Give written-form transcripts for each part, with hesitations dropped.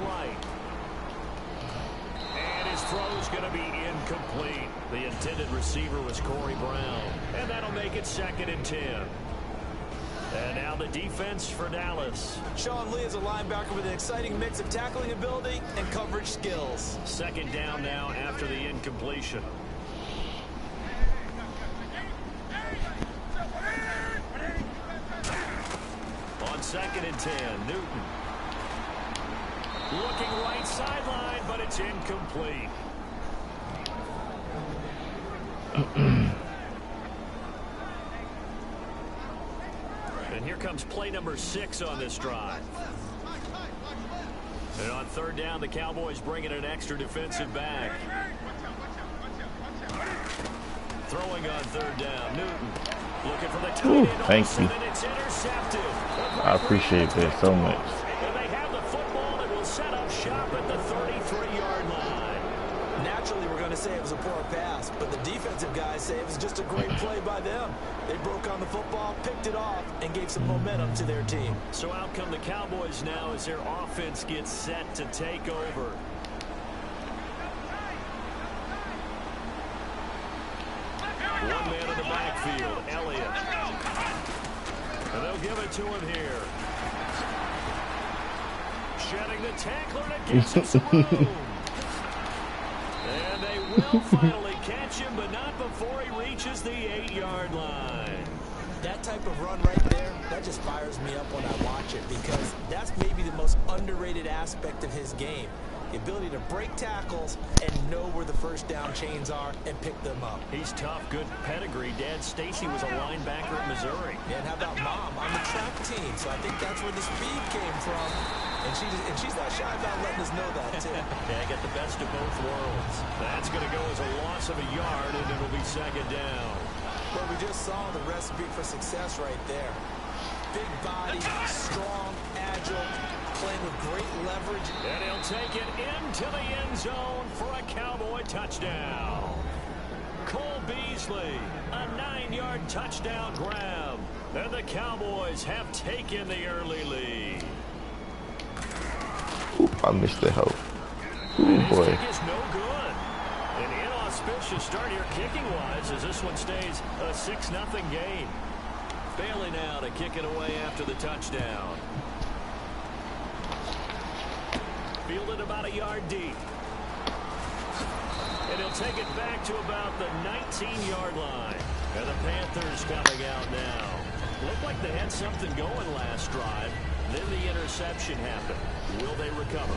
right. And his throw's going to be incomplete. The intended receiver was Corey Brown. And that'll make it 2nd and 10. And now the defense for Dallas. Sean Lee is a linebacker with an exciting mix of tackling ability and coverage skills. 2nd down now after the incompletion. On 2nd and 10, Newton. Looking right sideline, but it's incomplete. And here comes play number 6 on this drive. And on 3rd down, the Cowboys bring in an extra defensive back. Throwing on 3rd down, Newton. Looking for the tight end. Thank you. And it's intercepted. I appreciate that so much. And they have the football that will set up shop at the 33-yard line. Naturally, we're going to say it was a poor pass, but the defensive guys say it was just a great play by them. They broke on the football, picked it off, and gave some momentum to their team. So out come the Cowboys now as their offense gets set to take over. One man in the backfield, Elliott. And they'll give it to him here. Shedding the tackler, and it gives him some room. And they will finally catch him, but not before he reaches the 8-yard line. That type of run right there, that just fires me up when I watch it, because that's maybe the most underrated aspect of his game. The ability to break tackles and know where the first down chains are and pick them up. He's tough, good pedigree. Dad Stacy was a linebacker at Missouri. And how about Mom on the track team? So I think that's where the speed came from. And she's not shy about letting us know that, too. Yeah, got the best of both worlds. That's going to go as a loss of a yard, and it'll be 2nd down. But we just saw the recipe for success right there. Big body, strong, agile, playing with great leverage. And he'll take it into the end zone for a Cowboy touchdown. Cole Beasley, a 9-yard touchdown grab. And the Cowboys have taken the early lead. Oop, I missed the help. Ooh, boy. His kick is no good. An inauspicious start here kicking-wise as this one stays a 6-0 game. Bailey now to kick it away after the touchdown. Fielded about a yard deep. And he'll take it back to about the 19-yard line. And the Panthers coming out now. Looked like they had something going last drive. Then the interception happened. Will they recover?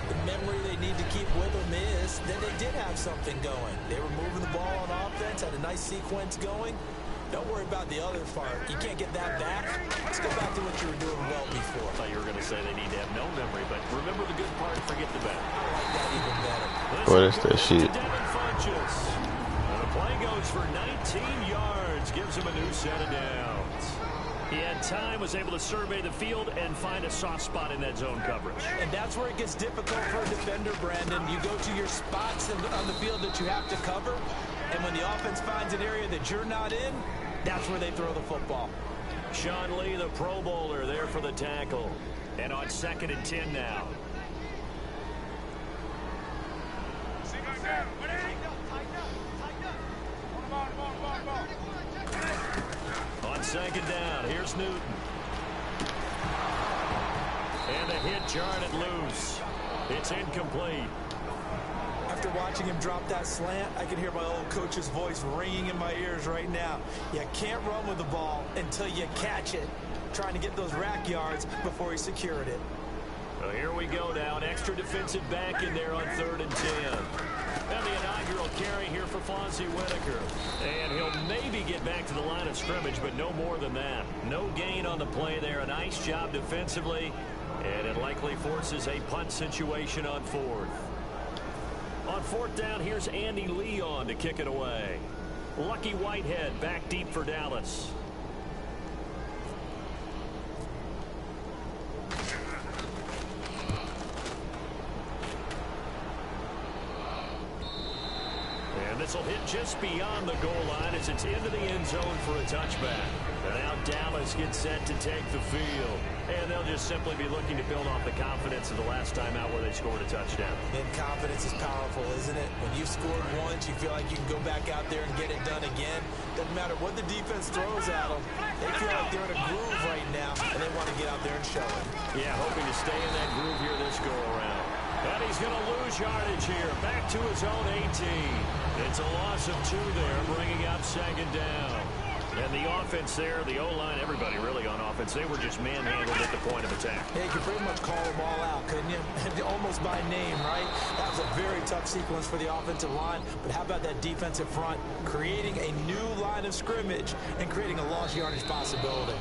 The memory they need to keep with them is that they did have something going. They were moving the ball on offense, had a nice sequence going. Don't worry about the other part. You can't get that back. Let's go back to what you were doing well before. I thought you were going to say they need to have no memory, but remember the good part, forget the bad. I like that even better. Boy, that's that shit. And the play goes for 19 yards, gives him a new set of downs. He had time, was able to survey the field and find a soft spot in that zone coverage. And that's where it gets difficult for a defender, Brandon. You go to your spots on the field that you have to cover, and when the offense finds an area that you're not in, that's where they throw the football. Sean Lee, the Pro Bowler, there for the tackle. And on 2nd and 10 now. On 2nd down, here's Newton. And a hit jarred it loose. It's incomplete. After watching him drop that slant, I can hear my old coach's voice ringing in my ears right now. You can't run with the ball until you catch it. Trying to get those rack yards before he secured it. Well, here we go now. An extra defensive back in there on 3rd and 10. And the inaugural carry here for Fonzie Whitaker. And he'll maybe get back to the line of scrimmage, but no more than that. No gain on the play there. A nice job defensively. And it likely forces a punt situation on 4th. On 4th down, here's Andy Leon to kick it away. Lucky Whitehead back deep for Dallas. And this will hit just beyond the goal line as it's into the end zone for a touchback. And now Dallas gets set to take the field. And they'll just simply be looking to build off the confidence of the last time out where they scored a touchdown. And confidence is powerful, isn't it? When you've scored once, you feel like you can go back out there and get it done again. Doesn't matter what the defense throws at them. They feel like they're in a groove right now, and they want to get out there and show it. Yeah, hoping to stay in that groove here this go-around. And he's going to lose yardage here. Back to his own 18. It's a loss of 2 there, bringing up second down. And the offense there, the O-line, everybody really on offense, they were just manhandled at the point of attack. Yeah, you could pretty much call them all out, couldn't you? Almost by name, right? That was a very tough sequence for the offensive line. But how about that defensive front creating a new line of scrimmage and creating a lost yardage possibility?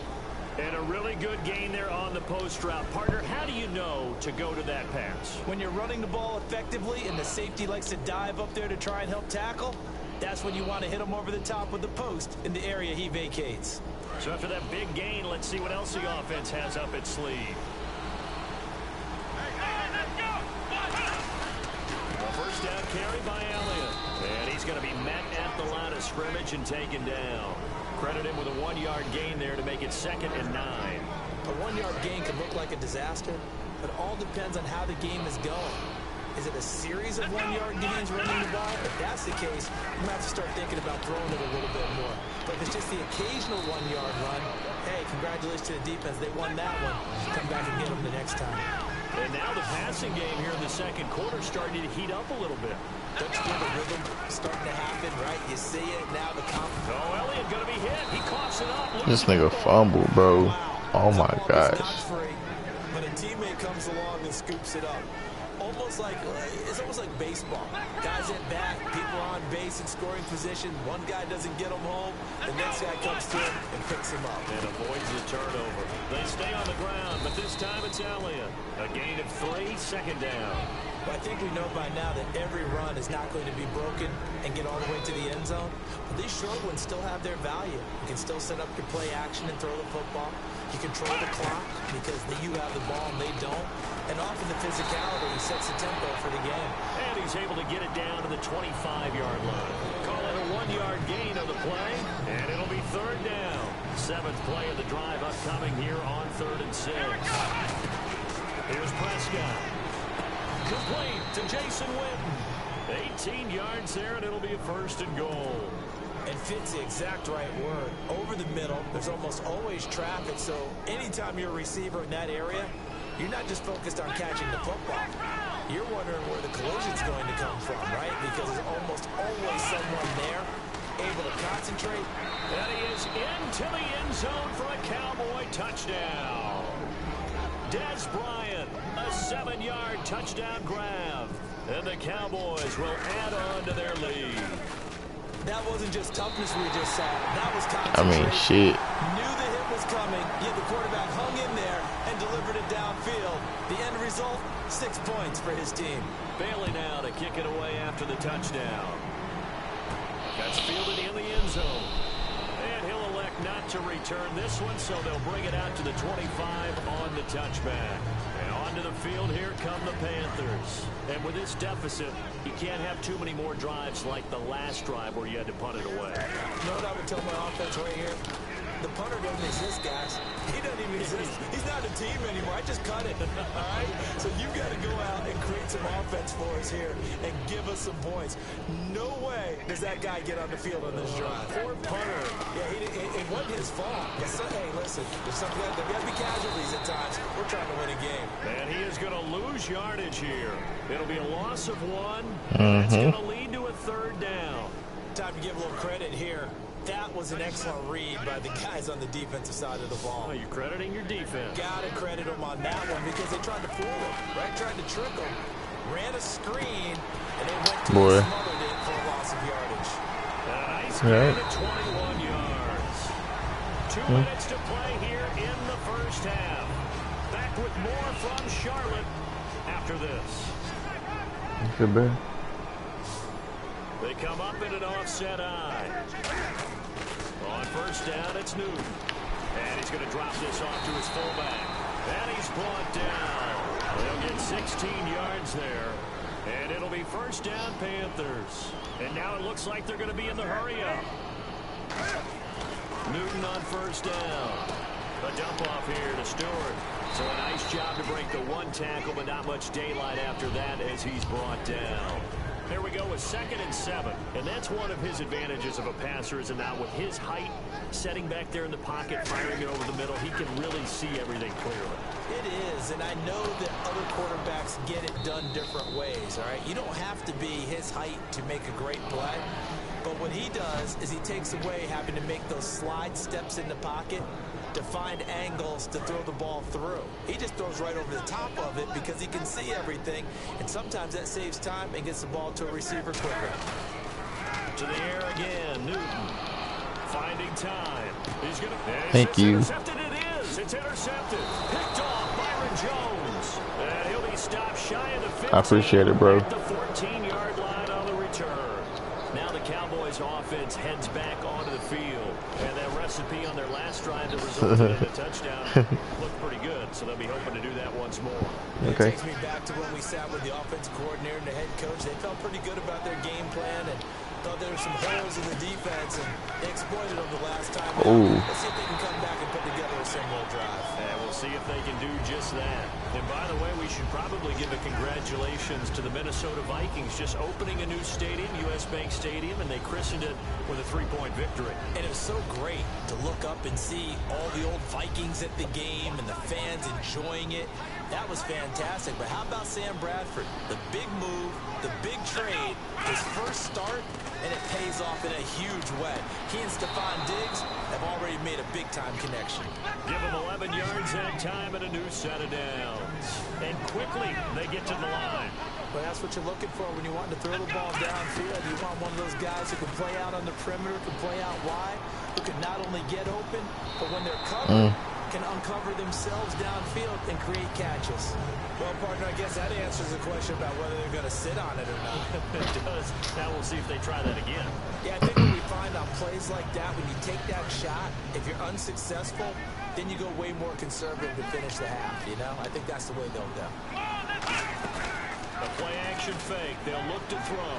And a really good gain there on the post route. Partner, how do you know to go to that pass? When you're running the ball effectively and the safety likes to dive up there to try and help tackle, that's when you want to hit him over the top with the post in the area he vacates. So after that big gain, let's see what else the offense has up its sleeve. A first down carry by Elliott. And he's going to be met at the line of scrimmage and taken down. Credit him with a 1-yard gain there to make it 2nd and 9. A 1-yard gain can look like a disaster, but all depends on how the game is going. Is it a series of 1-yard gains running the ball? If that's the case, you might have to start thinking about throwing it a little bit more. But if it's just the occasional 1-yard run, hey, congratulations to the defense. They won that one. Come back and get them the next time. And now the passing game here in the second quarter starting to heat up a little bit. Don't you feel the rhythm starting to happen, right? You see it now, the confidence. Oh, Elliott going to be hit. He coughs it up. This nigga fumbled, bro. Oh my gosh. But a teammate comes along and scoops it up. It's almost like baseball. Guys at bat, people on base in scoring position. One guy doesn't get him home. The next guy comes to him and picks him up. And avoids the turnover. They stay on the ground, but this time it's Elliott. A gain of 3, second down. Well, I think we know by now that every run is not going to be broken and get all the way to the end zone. But these short ones still have their value. You can still set up your play action and throw the football. You control the clock because you have the ball and they don't. And often the physicality sets the tempo for the game. And he's able to get it down to the 25-yard line. Call it a 1-yard gain of the play, and it'll be 3rd down. 7th play of the drive upcoming here on 3rd and 6. Here's Prescott. Complete to Jason Witten. 18 yards there, and it'll be a 1st and goal. And fit's the exact right word. Over the middle, there's almost always traffic, so anytime you're a receiver in that area, you're not just focused on catching the football. You're wondering where the collision's going to come from, right? Because there's almost always someone there able to concentrate. And he is into the end zone for a Cowboy touchdown. Des Bryant, a 7-yard touchdown grab. And the Cowboys will add on to their lead. That wasn't just toughness we just saw. That was concentration. I mean, shit. Knew the hit was coming, yet the quarterback hung in there and delivered it downfield. The end result, 6 points for his team. Bailey now to kick it away after the touchdown. That's fielded in the end zone. And he'll elect not to return this one, so they'll bring it out to the 25 on the touchback. And onto the field here come the Panthers. And with this deficit, you can't have too many more drives like the last drive where you had to punt it away. You know what I would tell my offense right here? The punter doesn't exist, guys. He doesn't even exist. He's not a team anymore. I just cut it. All right? So you've got to go out and create some offense for us here and give us some points. No way does that guy get on the field on this drive. Poor punter. Yeah, it wasn't his fault. Hey, listen, there's something there got to be casualties at times. We're trying to win a game. And he is going to lose yardage here. It'll be a loss of 1. That's going to lead to a 3rd down. Time to give a little credit here. That was an excellent read by the guys on the defensive side of the ball. Oh, you're crediting your defense. Got to credit them on that one because they tried to fool him, right? Tried to trick him. Ran a screen, and they went to smothered it for a loss of yardage. A nice gain of 21 yards. 2 minutes to play here in the first half. Back with more from Charlotte after this. Good man. They come up in an offset eye. On first down, it's Newton. And he's going to drop this off to his fullback. And he's brought down. They'll get 16 yards there. And it'll be first down, Panthers. And now it looks like they're going to be in the hurry-up. Newton on first down. A dump off here to Stewart. So a nice job to break the one tackle, but not much daylight after that as he's brought down. There we go with 2nd and 7. And that's one of his advantages of a passer, is now with his height, setting back there in the pocket, firing it over the middle, he can really see everything clearly. It is, and I know that other quarterbacks get it done different ways, all right? You don't have to be his height to make a great play. But what he does is he takes away having to make those slide steps in the pocket to find angles to throw the ball through. He just throws right over the top of it because he can see everything, and sometimes that saves time and gets the ball to a receiver quicker. To the air again, Newton finding time. He's going to. Thank you. Intercepted it is. It's intercepted. Picked off Byron Jones. And he'll be stopped shy of the 15. I appreciate it, bro. At the 14-yard line on the return. Now the Cowboys offense heads back onto the field. And that recipe on their last drive that resulted in a touchdown looked pretty good. So they'll be hoping to do that once more. Okay. It takes me back to when we sat with the offensive coordinator and the head coach. They felt pretty good about their game plan and thought there were some holes in the defense, and they exploited them the last time. Let's see if they can come back and put together a similar drive. And we'll see if they can do just that. And by the way, we should probably give a congratulations to the Minnesota Vikings just opening a new stadium, US Bank Stadium, and they christened it with a 3-point victory. And it was so great to look up and see all the old Vikings at the game and the fans enjoying it. That was fantastic. But how about Sam Bradford? The big move, the big trade, his first start, and it pays off in a huge way. He and Stephon Diggs have already made a big-time connection. Give him 11 yards that time and a new set of downs. And quickly, they get to the line. But that's what you're looking for when you want to throw the ball downfield. You want one of those guys who can play out on the perimeter, can play out wide, who can not only get open, but when they're covered, can uncover themselves downfield and create catches. Well, partner, I guess that answers the question about whether they're going to sit on it or not. It does. Now we'll see if they try that again. Yeah, I think what we find on plays like that, when you take that shot, if you're unsuccessful, then you go way more conservative to finish the half, you know? I think that's the way they'll go. A play-action fake. They'll look to throw.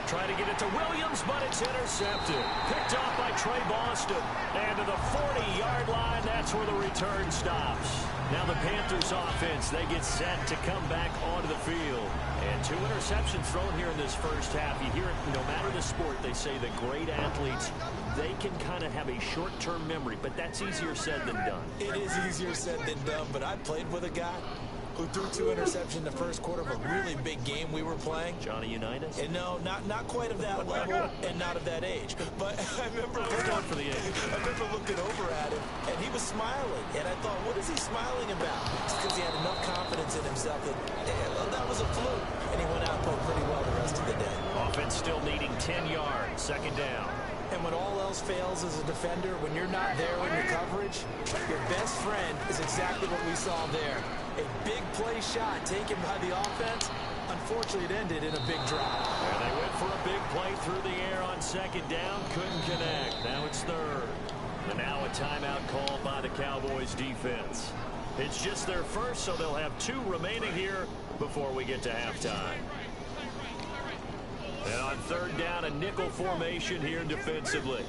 Try to get it to Williams, but it's intercepted. Picked off by Trey Boston. And to the 40-yard line, that's where the return stops. Now the Panthers offense, they get set to come back onto the field. And 2 interceptions thrown here in this first half. You hear it, no matter the sport, they say that great athletes, they can kind of have a short-term memory, but that's easier said than done. It is easier said than done, but I played with a guy who threw 2 interceptions in the first quarter of a really big game we were playing. Johnny Unitas? And no, not quite of that level and not of that age. But I remember looking over at him, and he was smiling. And I thought, what is he smiling about? It's because he had enough confidence in himself that, well, that was a fluke. And he went out and played pretty well the rest of the day. Offense still needing 10 yards, 2nd down. And when all else fails as a defender, when you're not there in the coverage, your best friend is exactly what we saw there. A big play shot taken by the offense. Unfortunately, it ended in a big drop. And they went for a big play through the air on 2nd down. Couldn't connect. Now it's 3rd. And now a timeout called by the Cowboys defense. It's just their first, so they'll have 2 remaining here before we get to halftime. And on 3rd down, a nickel formation here defensively.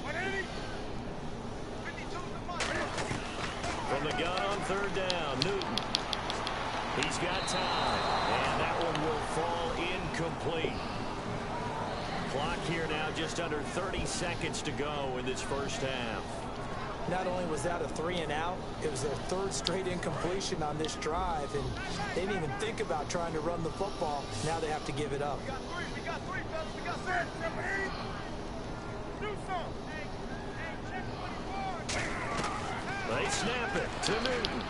From the gun on 3rd down, Newton. He's got time, and that one will fall incomplete. Clock here now, just under 30 seconds to go in this first half. Not only was that a 3-and-out, it was their 3rd straight incompletion on this drive, and they didn't even think about trying to run the football. Now they have to give it up. We got 3, fellas. We got 3. Do something. They snap it to Newton.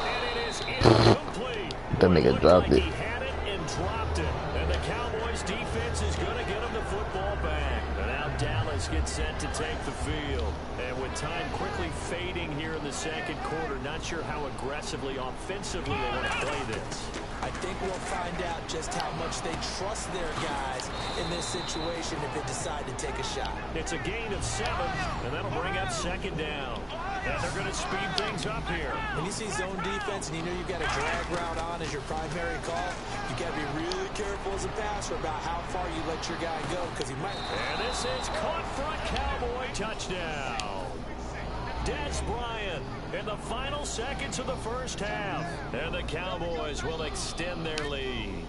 And it is incomplete. That nigga dropped it. He had it and dropped it. And the Cowboys defense is going to get him the football back. And now Dallas gets set to take the field. And with time quickly fading here in the 2nd quarter, not sure how aggressively, offensively they want to play this. I think we'll find out just how much they trust their guys in this situation if they decide to take a shot. It's a gain of 7, and that'll bring up 2nd down. And they're going to speed things up here. When you see zone defense and you know you've got a drag route on as your primary call, you got to be really careful as a passer about how far you let your guy go because he might. And this is caught for a Cowboy touchdown. Des Bryant in the final seconds of the first half. And the Cowboys will extend their lead.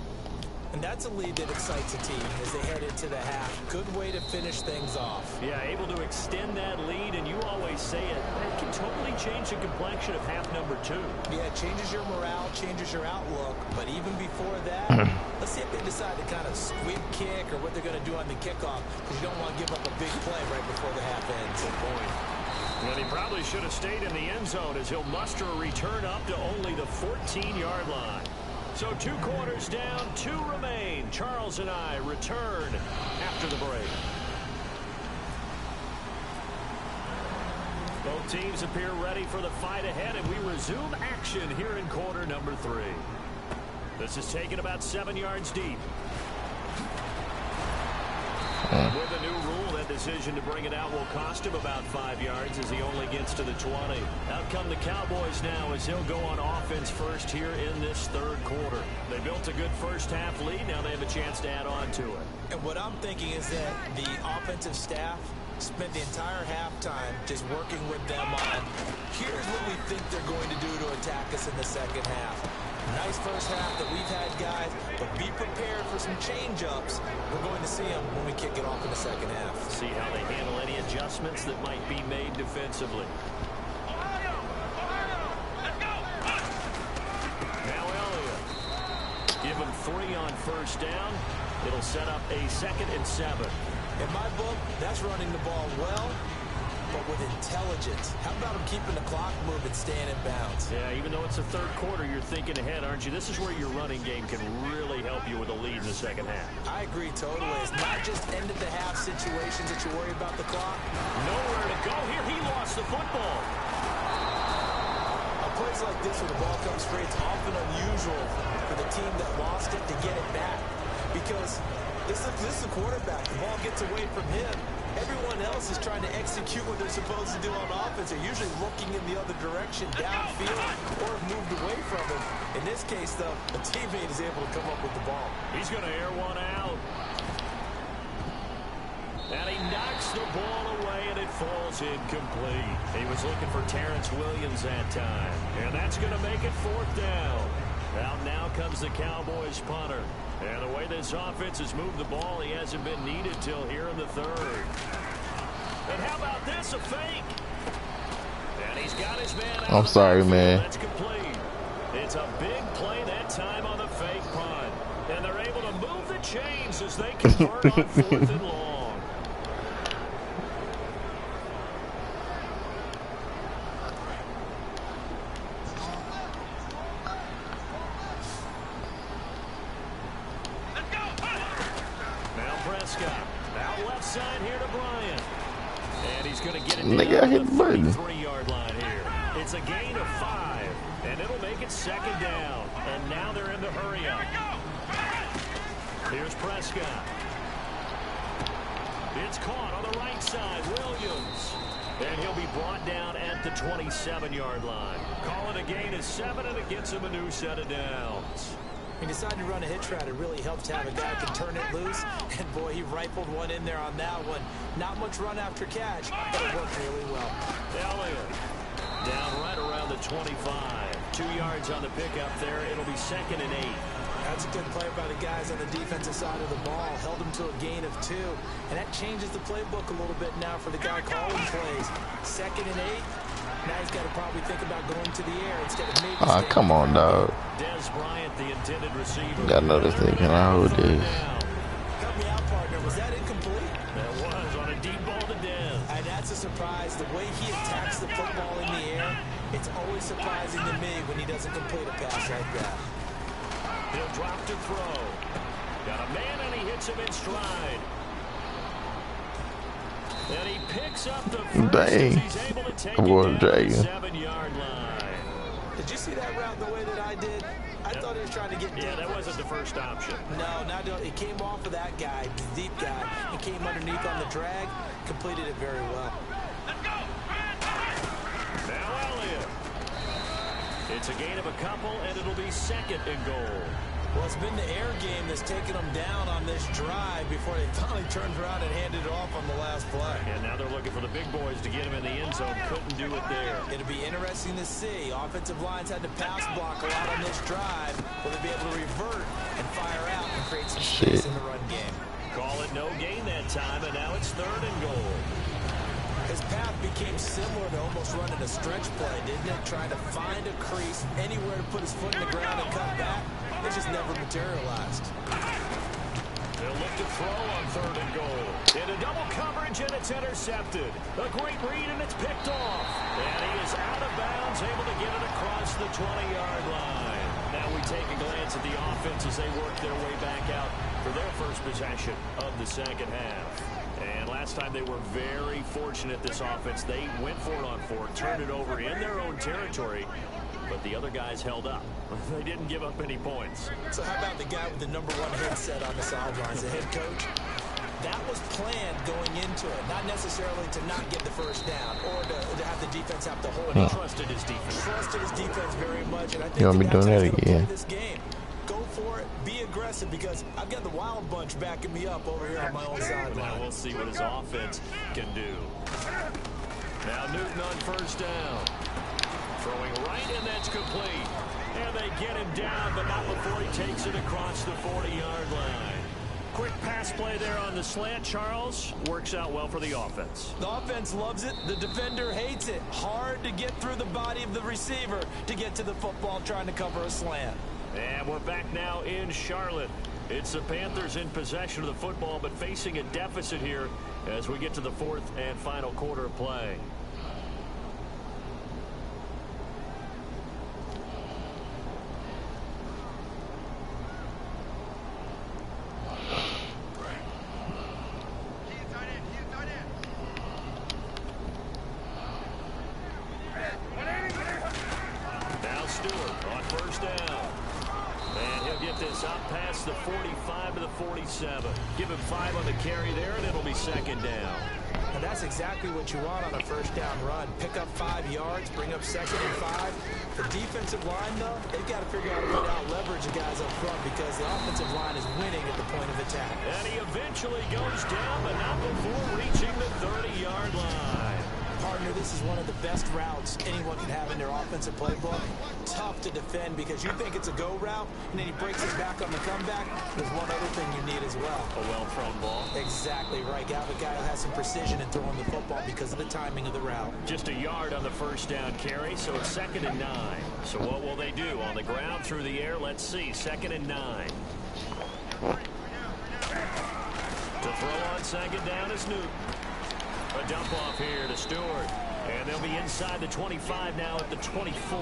And that's a lead that excites a team as they head into the half. Good way to finish things off. Yeah, able to extend that lead, and you always say it, that can totally change the complexion of half number 2. Yeah, it changes your morale, changes your outlook. But even before that, let's see if they decide to kind of squib kick or what they're going to do on the kickoff, because you don't want to give up a big play right before the half ends. Good point. And he probably should have stayed in the end zone as he'll muster a return up to only the 14-yard line. So 2 quarters down, 2 remain. Charles and I return after the break. Both teams appear ready for the fight ahead, and we resume action here in quarter number 3. This is taken about 7 yards deep. With the new rule, that decision to bring it out will cost him about 5 yards as he only gets to the 20. Out come the Cowboys now as he'll go on offense first here in this 3rd quarter. They built a good first half lead. Now they have a chance to add on to it. And what I'm thinking is that the offensive staff spent the entire halftime just working with them on, here's what we think they're going to do to attack us in the second half. Nice first half that we've had, guys, but be prepared for some change-ups. We're going to see them when we kick it off in the second half. See how they handle any adjustments that might be made defensively. Now Elliott. Give him 3 on first down. It'll set up a 2nd and 7. In my book, that's running the ball well, but with intelligence. How about him keeping the clock moving, staying in bounds? Yeah, even though it's the 3rd quarter, you're thinking ahead, aren't you? This is where your running game can really help you with a lead in the second half. I agree totally. It's not just end-of-the-half situations that you worry about the clock. Nowhere to go here. He lost the football. A place like this where the ball comes free, it's often unusual for the team that lost it to get it back. Because this is the quarterback. The ball gets away from him. Everyone else is trying to execute what they're supposed to do on offense. They're usually looking in the other direction, downfield, or have moved away from him. In this case, though, a teammate is able to come up with the ball. He's going to air one out. And he knocks the ball away, and it falls incomplete. He was looking for Terrence Williams that time. And that's going to make it 4th down. Out now comes the Cowboys punter. And the way this offense has moved the ball, he hasn't been needed till here in the 3rd. And how about this, a fake? And he's got his man out. I'm sorry, man. That's complete. It's a big play that time on the fake punt. And they're able to move the chains as they convert on 4th and long. Out left side here to Bryant. And he's going to get it Nigga, down hit to the the button. 33-yard line here. It's a gain of 5, and it'll make it 2nd down. And now they're in the hurry up. Here's Prescott. It's caught on the right side. Williams. And he'll be brought down at the 27-yard line. Call it a gain of 7, and it gets him a new set of downs. He decided to run a hitch route. It really helps to have a guy who can turn it loose. And, boy, he rifled one in there on that one. Not much run after catch, but it worked really well. Elliott down right around the 25. 2 yards on the pickup there. It'll be 2nd and 8. That's a good play by the guys on the defensive side of the ball. Held him to a gain of 2. And that changes the playbook a little bit now for the guy calling plays. 2nd and 8. Now he's got to probably think about going to the air instead of maybe staying. Come on, dog. Des Bryant, the intended receiver. Got another thing. Can I hold this? Help me out, partner. Was that incomplete? That was on a deep ball to Des. And that's a surprise. The way he attacks the football in the air, it's always surprising to me when he doesn't complete a pass like that. He'll drop to throw. Got a man, and he hits him in stride. And he picks up the first. Dang. He's able to take I'm going it to down drag the him. 7-yard line. Did you see that route the way that I did? I thought he was trying to get deep. Yeah, that wasn't the first option. No, not it came off of that guy, the deep guy. He came underneath on the drag, completed it very well. Now Elliott. It's a gain of a couple, and it'll be 2nd and goal. Well, it's been the air game that's taken them down on this drive before they finally turned around and handed it off on the last play. And now they're looking for the big boys to get him in the end zone. Couldn't do it there. It'll be interesting to see. Offensive lines had to pass block a lot on this drive. Will they be able to revert and fire out and create some space in the run game? Call it no gain that time, and now it's 3rd and goal. His path became similar to almost running a stretch play, didn't it? Trying to find a crease, anywhere to put his foot in the ground and cut back. It just never materialized. They'll look to throw on 3rd and goal. Into double coverage, and it's intercepted. A great read, and it's picked off. And he is out of bounds, able to get it across the 20-yard line. Now we take a glance at the offense as they work their way back out for their first possession of the second half. And last time they were very fortunate, this offense. They went for it on 4, turned it over in their own territory, but the other guys held up. They didn't give up any points. So how about the guy with the #1 headset on the sidelines, the head coach? That was planned going into it, not necessarily to not get the first down or to have the defense have to hold it. He trusted his defense. Trusted his defense very much, and I think You want me doing that again? this game. Go for it, be aggressive, because I've got the wild bunch backing me up over here on my own sideline. Now we'll see what his offense can do. Now Newton on 1st down. Throwing right, and that's complete. And they get him down, but not before he takes it across the 40-yard line. Quick pass play there on the slant, Charles. Works out well for the offense. The offense loves it. The defender hates it. Hard to get through the body of the receiver to get to the football trying to cover a slant. And we're back now in Charlotte. It's the Panthers in possession of the football, but facing a deficit here as we get to the 4th and final quarter of play. The 45 to the 47. Give him 5 on the carry there, and it'll be 2nd down. And that's exactly what you want on a 1st down run. Pick up 5 yards, bring up 2nd and 5. The defensive line, though, they've got to figure out a way to out-leverage the guys up front because the offensive line is winning at the point of attack. And he eventually goes down, but not before reaching the 30-yard line. Partner, this is one of the best routes anyone can have in their offensive playbook. Tough to defend because you think it's a go route, and then he breaks his back on the comeback. There's one other thing you need as well. A well-thrown ball. Exactly right. Got a guy who has some precision in throwing the football because of the timing of the route. Just a yard on the 1st down carry, so it's 2nd and 9. So what will they do? On the ground, through the air, let's see. 2nd and 9. To throw on 2nd down is Newton. A dump off here to Stewart. And they'll be inside the 25 now at the 24.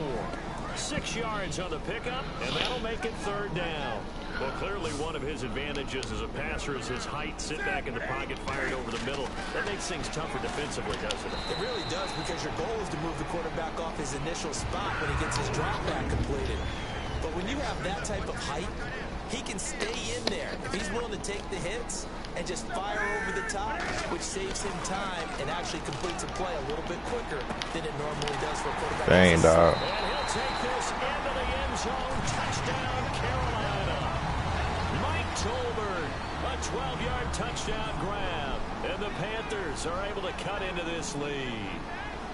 6 yards on the pickup, and that'll make it 3rd down. Well, clearly one of his advantages as a passer is his height. Sit back in the pocket, fired over the middle. That makes things tougher defensively, doesn't it? It really does, because your goal is to move the quarterback off his initial spot when he gets his drop back completed. But when you have that type of height, he can stay in there if he's willing to take the hits and just fire over the top, which saves him time and actually completes a play a little bit quicker than it normally does for a quarterback. Dang, dog. And he'll take this into the end zone. Touchdown, Carolina. Mike Tolbert, a 12-yard touchdown grab. And the Panthers are able to cut into this lead.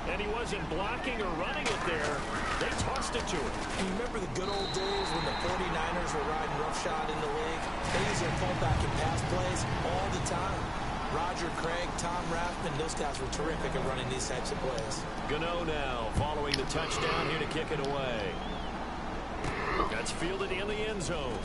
And he wasn't blocking or running it there. They tossed it to him. And you remember the good old days when the 49ers were riding roughshod in the league? They used their fullback and pass plays all the time. Roger Craig, Tom Rathman, those guys were terrific at running these types of plays. Gano now following the touchdown here to kick it away. That's fielded in the end zone.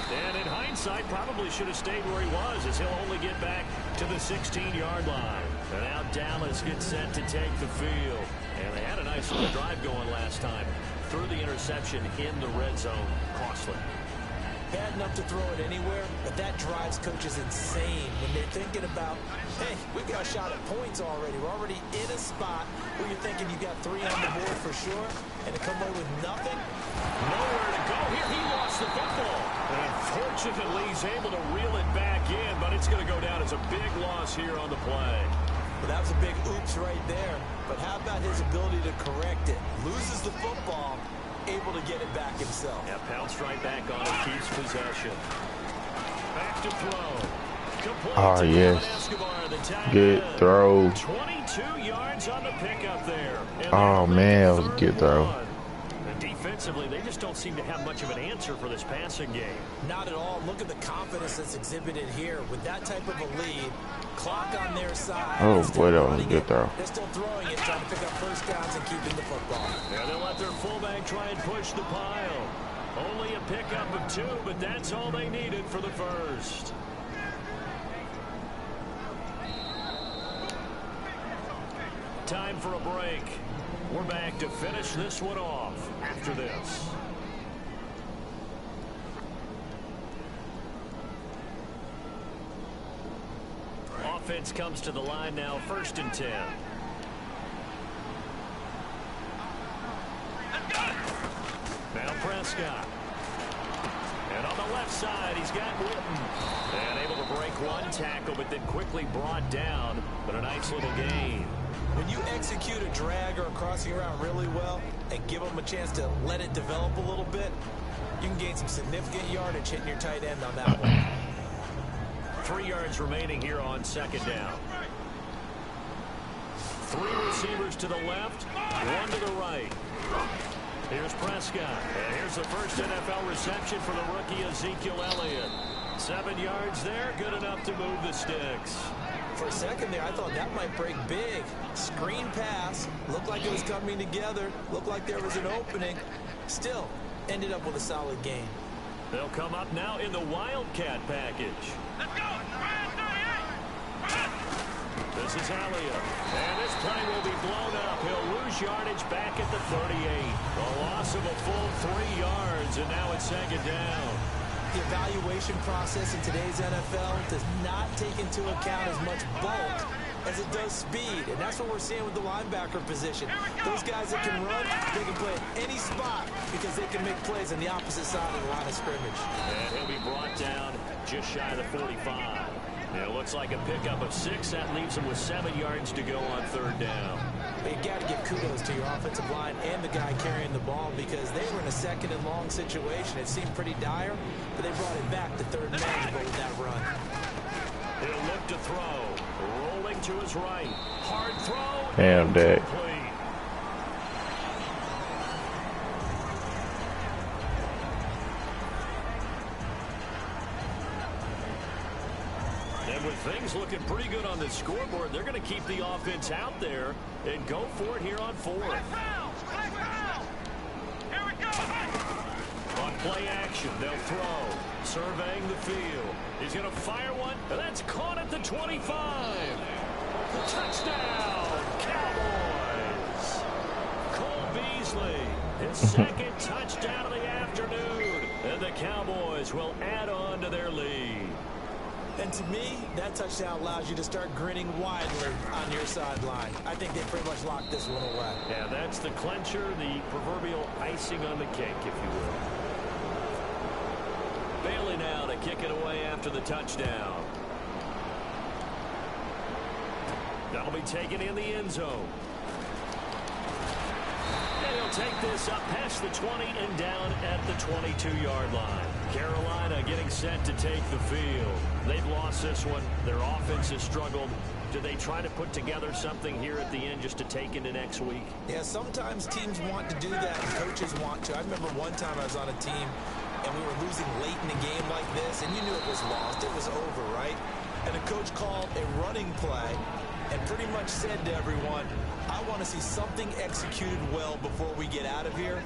And in hindsight, probably should have stayed where he was, as he'll only get back to the 16-yard line. And now Dallas gets set to take the field. And they had a nice little drive going last time. Threw the interception in the red zone. Costly. Bad enough to throw it anywhere, but that drives coaches insane when they're thinking about, hey, we've got a shot at points already. We're already in a spot where you're thinking you got 3 on the board for sure, and to come away with nothing. Nowhere to go here. He lost the football. And fortunately, he's able to reel it back in, but it's going to go down as a big loss here on the play. Well, that was a big oops right there. But how about his ability to correct it? Loses the football, able to get it back himself. Yeah, pounced right back on it, keeps possession. Back to throw. Complete Oh, to yes. Escobar, the tight Good end. throw. 22 yards on the pickup there. And Oh, they'll make man, it that was a 3rd good and throw. 1. And defensively, they just don't seem to have much of an answer for this passing game. Not at all. Look at the confidence that's exhibited here. With that type of a lead, clock on their side. Oh, instead boy, of that was a running good it, throw. They're still throwing it, trying to pick up first downs and keeping the football. And they'll let their fullback try and push the pile. Only a pickup of 2, but that's all they needed for the first. Time for a break. We're back to finish this one off after this. Offense comes to the line now, 1st and 10. Now Prescott. And on the left side, he's got Witten. And able to break one tackle, but then quickly brought down. But a nice little gain. When you execute a drag or a crossing route really well and give them a chance to let it develop a little bit, you can gain some significant yardage hitting your tight end on that one. 3 yards remaining here on 2nd down. 3 receivers to the left, 1 to the right. Here's Prescott. And here's the first NFL reception for the rookie Ezekiel Elliott. 7 yards there, good enough to move the sticks. For a second there, I thought that might break big. Screen pass. Looked like it was coming together. Looked like there was an opening. Still, ended up with a solid gain. They'll come up now in the Wildcat package. Let's go. This is Elliott. And this play will be blown up. He'll lose yardage back at the 38. A loss of a full 3 yards, and now it's 2nd down. The evaluation process in today's NFL does not take into account as much bulk as it does speed. And that's what we're seeing with the linebacker position. Those guys that can run, they can play at any spot because they can make plays on the opposite side of the line of scrimmage. And he'll be brought down just shy of the 45. It looks like a pickup of 6. That leaves him with 7 yards to go on 3rd down. But you got to give kudos to your offensive line and the guy carrying the ball because they were in a 2nd and long situation. It seemed pretty dire, but they brought it back to 3rd and manageable with that run. He'll look to throw. Rolling to his right. Hard throw. Damn, Dak. Complete. And with things looking pretty good on the scoreboard, they're going to keep the offense out there and go for it here on 4th. Here we go. On play action, they'll throw. Surveying the field. He's going to fire one, and that's caught at the 25. Touchdown, Cowboys. Cole Beasley, his 2nd touchdown of the afternoon. And the Cowboys will add on to their lead. And to me, that touchdown allows you to start grinning widely on your sideline. I think they pretty much locked this one away. Yeah, that's the clincher, the proverbial icing on the cake, if you will. Bailey now to kick it away after the touchdown. That'll be taken in the end zone. And he'll take this up past the 20 and down at the 22-yard line. Carolina getting set to take the field. They've lost this one. Their offense has struggled. Do they try to put together something here at the end just to take into next week? Yeah, sometimes teams want to do that and coaches want to. I remember one time I was on a team and we were losing late in a game like this, and you knew it was lost. It was over, right? And the coach called a running play and pretty much said to everyone, I want to see something executed well before we get out of here.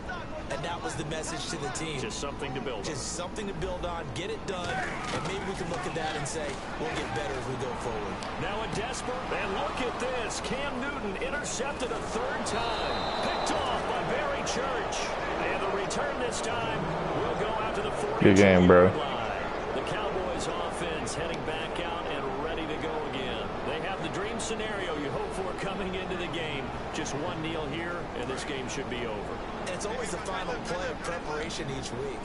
And that was the message to the team. Just something to build on. Just something to build on, get it done, and maybe we can look at that and say, we'll get better as we go forward. Now a desperate, and look at this. Cam Newton intercepted a 3rd time. Picked off by Barry Church. And the return this time will go out to the 40. Good game, bro. The Cowboys offense heading back out and ready to go again. They have the dream scenario you hope for coming into the game. Just one kneel here, and this game should be over. And it's always the final play of preparation each week.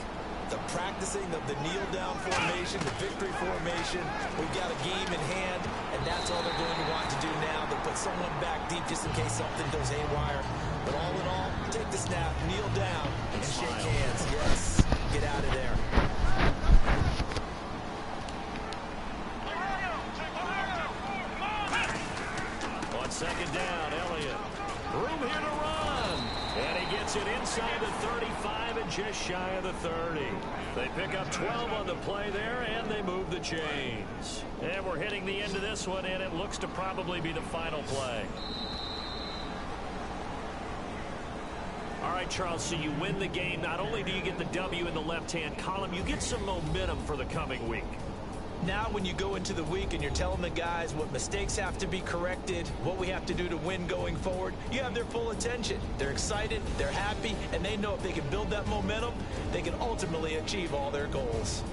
The practicing of the kneel-down formation, the victory formation. We've got a game in hand, and that's all they're going to want to do now. They'll put someone back deep just in case something goes haywire. But all in all, take the snap, kneel down, And shake smile. hands, yes. Get out of there. On second down, Elliott. Room here to run. And he gets it inside the 35 and just shy of the 30. They pick up 12 on the play there, and they move the chains. And we're hitting the end of this one, and it looks to probably be the final play. All right, Charles, so you win the game. Not only do you get the W in the left-hand column, you get some momentum for the coming week. Now when you go into the week and you're telling the guys what mistakes have to be corrected, what we have to do to win going forward, you have their full attention. They're excited, they're happy, and they know if they can build that momentum, they can ultimately achieve all their goals.